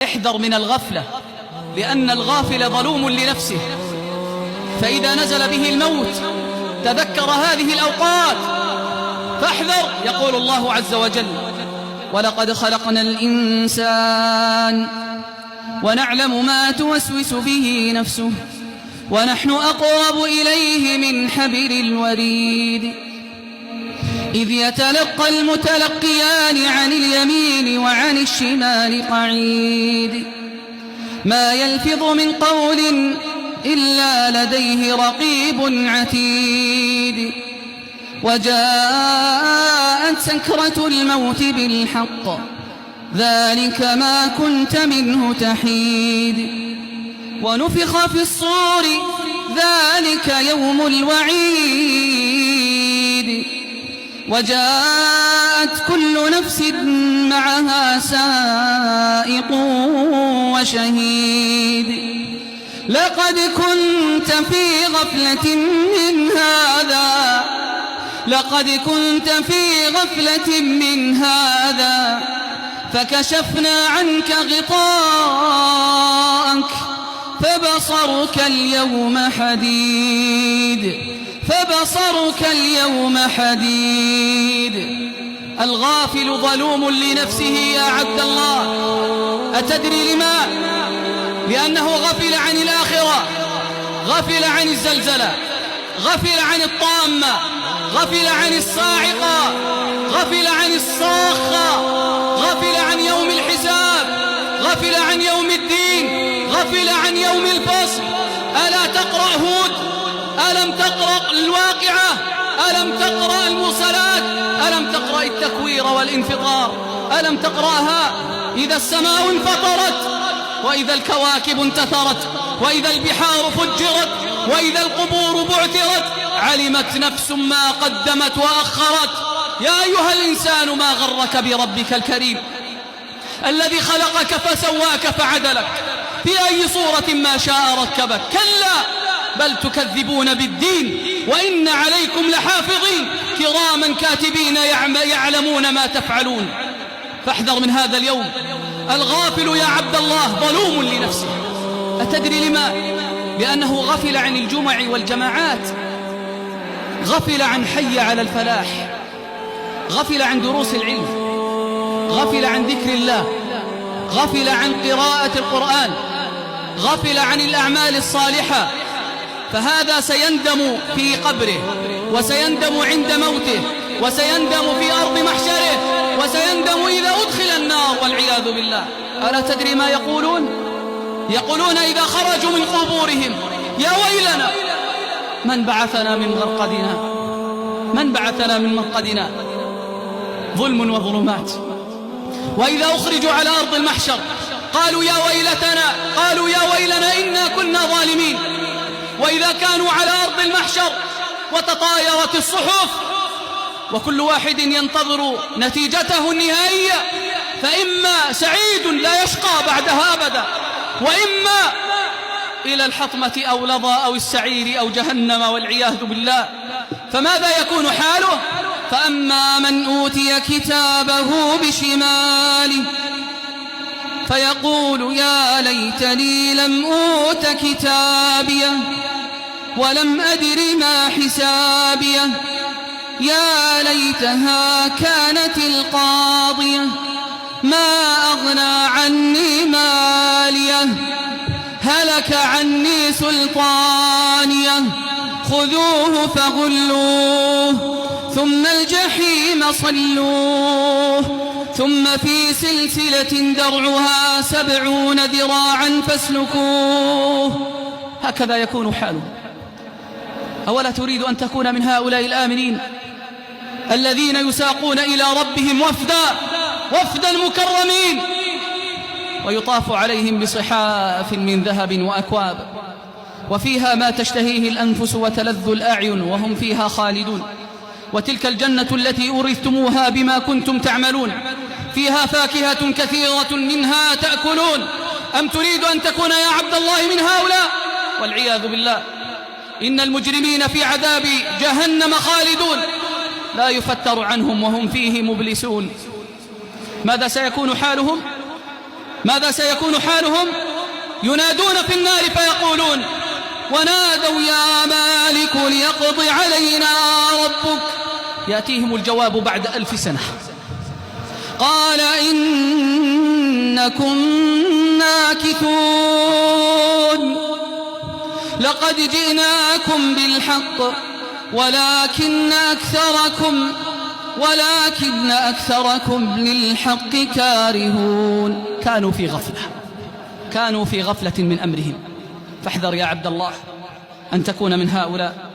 احذر من الغفلة، لأن الغافل ظلوم لنفسه، فإذا نزل به الموت تذكر هذه الأوقات فاحذر. يقول الله عز وجل: ولقد خلقنا الإنسان ونعلم ما توسوس به نفسه ونحن أقرب إليه من حبل الوريد إذ يتلقى المتلقيان عن اليمين وعن الشمال قعيد ما يلفظ من قول إلا لديه رقيب عتيد وجاءت سكرة الموت بالحق ذلك ما كنت منه تحيد ونفخ في الصور ذلك يوم الوعيد وجاءت كل نفس معها سائق وشهيد لقد كنت في غفلة من هذا فكشفنا عنك غطاءك فبصرك اليوم حديد الغافل ظلوم لنفسه يا عبد الله. أتدري لما؟ لأنه غفل عن الآخرة، غفل عن الزلزلة، غفل عن الطامة، غفل عن الصاعقة، غفل عن الصاخة، غفل عن يوم الحساب، غفل عن يوم الدين، غفل عن يوم الفصل. ألا تقرأ هود؟ ألم تقرأ الواقعة؟ ألم تقرأ المرسلات؟ ألم تقرأ التكوير والانفطار؟ ألم تقرأها؟ إذا السماء انفطرت وإذا الكواكب انتثرت وإذا البحار فجرت وإذا القبور بعثرت علمت نفس ما قدمت وأخرت. يا أيها الإنسان ما غرك بربك الكريم الذي خلقك فسواك فعدلك في أي صورة ما شاء ركبك. كلا بل تكذبون بالدين وإن عليكم لحافظين كراما كاتبين يعلمون ما تفعلون. فاحذر من هذا اليوم. الغافل يا عبد الله ظلوم لنفسه. أتدري لما؟ لأنه غفل عن الجمع والجماعات، غفل عن حي على الفلاح، غفل عن دروس العلم، غفل عن ذكر الله، غفل عن قراءة القرآن، غفل عن الأعمال الصالحة. فهذا سيندم في قبره وسيندم عند موته وسيندم في أرض محشره وسيندم إذا أدخل النار والعياذ بالله. ألا تدري ما يقولون؟ يقولون إذا خرجوا من قبورهم: يا ويلنا من بعثنا من مرقدنا ظلم وظلمات. وإذا أخرجوا على أرض المحشر قالوا يا ويلنا إنا كنا ظالمين. وإذا كانوا على أرض المحشر وتطايرت الصحف وكل واحد ينتظر نتيجته النهائية، فإما سعيد لا يشقى بعدها أبدا، وإما إلى الحطمة أو لظى أو السعير أو جهنم والعياذ بالله. فماذا يكون حاله؟ فأما من أوتي كتابه بشماله فيقول يا ليتني لم أوت كتابيه ولم أدر ما حسابيه يا ليتها كانت القاضية ما أغنى عني ماليه هلك عني سلطانيه خذوه فغلوه ثم الجحيم صلوه ثم في سلسلة درعها 70 ذراعا فاسلكوه. هكذا يكون حاله. أولا تريد أن تكون من هؤلاء الآمنين الذين يساقون إلى ربهم وفدا مكرمين ويطاف عليهم بصحاف من ذهب وأكواب وفيها ما تشتهيه الأنفس وتلذ الأعين وهم فيها خالدون. وتلك الجنة التي أورثتموها بما كنتم تعملون فيها فاكهة كثيرة منها تأكلون. أم تريد أن تكون يا عبد الله من هؤلاء؟ والعياذ بالله. إن المجرمين في عذاب جهنم خالدون لا يفتر عنهم وهم فيه مبلسون. ماذا سيكون حالهم؟ ماذا سيكون حالهم؟ ينادون في النار فيقولون: ونادوا يا مالك ليقض علينا ربك. يأتيهم الجواب بعد 1000 سنة. قال إنكم ماكثون، لقد جئناكم بالحق ولكن أكثركم للحق كارهون. كانوا في غفلة من أمرهم. فاحذر يا عبد الله أن تكون من هؤلاء